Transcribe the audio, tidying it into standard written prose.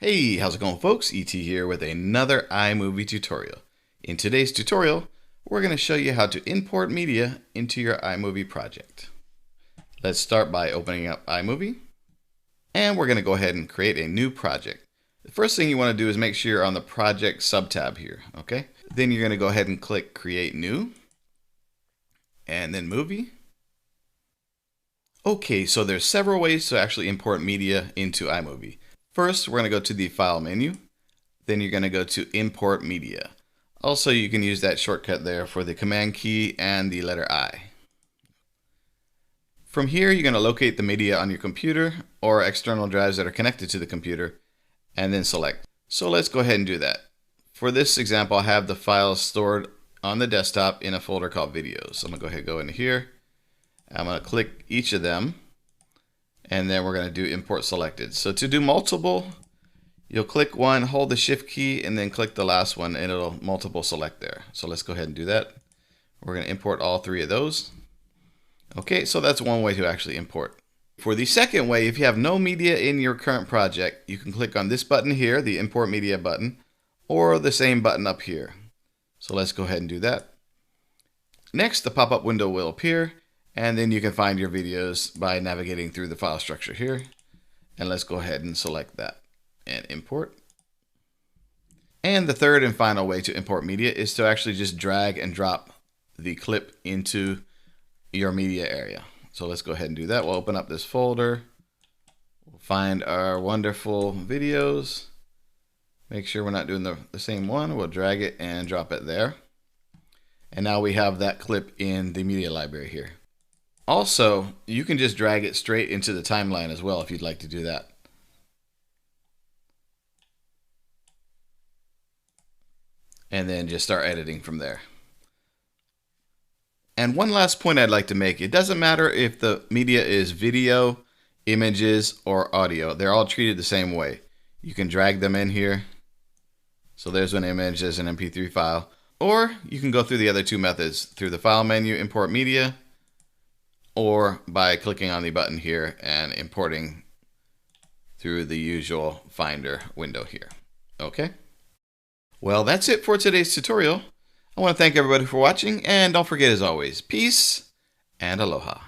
Hey, how's it going folks? ET here with another iMovie tutorial. In today's tutorial, we're going to show you how to import media into your iMovie project. Let's start by opening up iMovie, and we're going to go ahead and create a new project. The first thing you want to do is make sure you're on the project subtab here, okay? Then you're going to go ahead and click Create New, and then Movie. Okay, so there's several ways to actually import media into iMovie. First, we're going to go to the File menu. Then you're going to go to Import Media. Also, you can use that shortcut there for the Command key and the letter I. From here, you're going to locate the media on your computer or external drives that are connected to the computer, and then select. So let's go ahead and do that. For this example, I have the files stored on the desktop in a folder called Videos. So I'm going to go ahead and go into here. I'm going to click each of them. And then we're going to do import selected. So to do multiple, you'll click one, hold the shift key, and then click the last one, and it'll multiple select there. So let's go ahead and do that. We're going to import all three of those. Okay, so that's one way to actually import. For the second way, if you have no media in your current project, you can click on this button here, the import media button, or the same button up here. So let's go ahead and do that. Next, the pop-up window will appear. And then you can find your videos by navigating through the file structure here. And let's go ahead and select that and import. And the third and final way to import media is to actually just drag and drop the clip into your media area. So let's go ahead and do that. We'll open up this folder. We'll find our wonderful videos. Make sure we're not doing the same one. We'll drag it and drop it there. And now we have that clip in the media library here. Also, you can just drag it straight into the timeline as well if you'd like to do that. And then just start editing from there. And one last point I'd like to make. It doesn't matter if the media is video, images, or audio. They're all treated the same way. You can drag them in here. So there's an image, there's an MP3 file. Or you can go through the other two methods, through the File menu, Import Media, or by clicking on the button here and importing through the usual Finder window here. Okay? Well, that's it for today's tutorial. I want to thank everybody for watching, and don't forget, as always, peace and aloha.